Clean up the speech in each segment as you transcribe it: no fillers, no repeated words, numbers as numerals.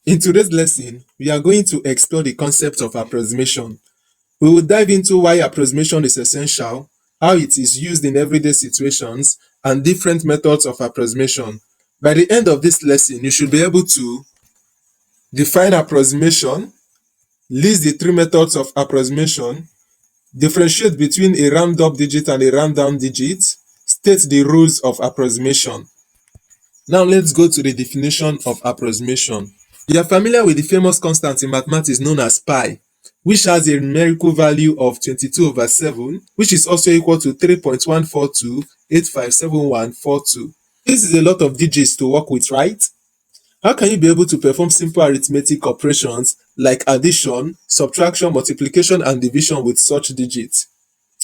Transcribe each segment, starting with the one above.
In today's lesson, we are going to explore the concept of approximation. We will dive into why approximation is essential, how it is used in everyday situations, and different methods of approximation. By the end of this lesson, you should be able to define approximation, list the three methods of approximation, differentiate between a round-up digit and a round-down digit, state the rules of approximation. Now let's go to the definition of approximation. You are familiar with the famous constant in mathematics known as pi, which has a numerical value of 22/7, which is also equal to 3.142857142. This is a lot of digits to work with, right? How can you be able to perform simple arithmetic operations like addition, subtraction, multiplication, and division with such digits?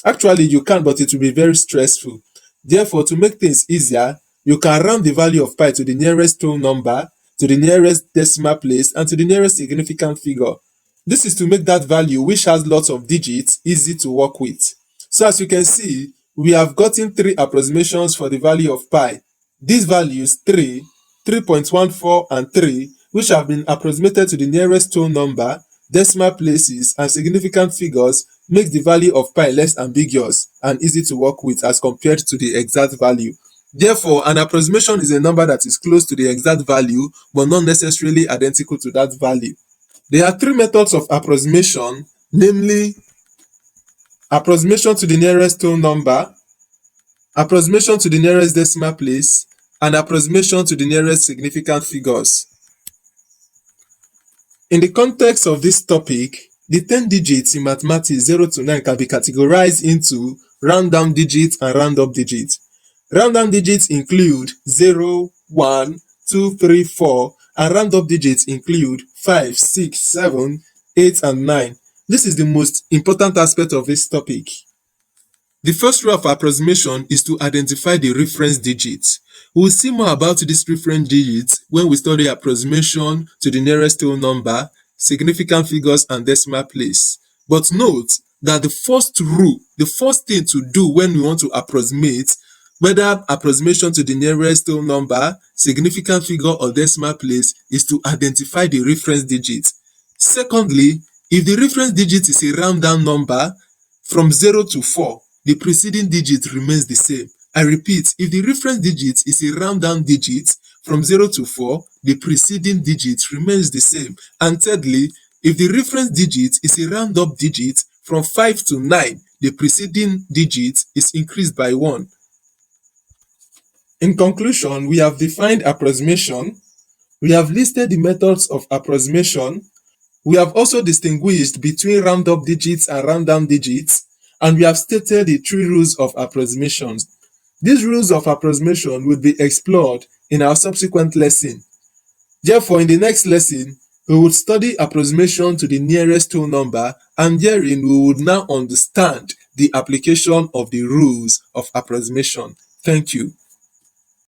Actually, you can, but it will be very stressful. Therefore, to make things easier, you can round the value of pi to the nearest whole number, to the nearest decimal place, and to the nearest significant figure. This is to make that value, which has lots of digits, easy to work with. So as you can see, we have gotten three approximations for the value of pi. These values 3, 3.14, and 3, which have been approximated to the nearest whole number, decimal places, and significant figures, makes the value of pi less ambiguous and easy to work with as compared to the exact value. Therefore, an approximation is a number that is close to the exact value but not necessarily identical to that value. There are three methods of approximation, namely approximation to the nearest whole number, approximation to the nearest decimal place, and approximation to the nearest significant figures. In the context of this topic, the 10 digits in mathematics 0 to 9 can be categorized into round-down digits and round-up digits. Round-down digits include 0, 1, 2, 3, 4, and round-up digits include 5, 6, 7, 8, and 9. This is the most important aspect of this topic. The first rule of approximation is to identify the reference digits. We will see more about these reference digits when we study approximation to the nearest whole number, significant figures, and decimal place. But note that the first rule, the first thing to do when we want to approximate, whether approximation to the nearest whole number, significant figure, or decimal place, is to identify the reference digit. Secondly, if the reference digit is a round-down number from 0 to 4, the preceding digit remains the same. I repeat, if the reference digit is a round-down digit from 0 to 4, the preceding digit remains the same. And thirdly, if the reference digit is a round-up digit from 5 to 9, the preceding digit is increased by 1. In conclusion, we have defined approximation, we have listed the methods of approximation, we have also distinguished between round-up digits and round-down digits, and we have stated the three rules of approximation. These rules of approximation will be explored in our subsequent lesson. Therefore, in the next lesson, we will study approximation to the nearest whole number, and therein we would now understand the application of the rules of approximation. Thank you.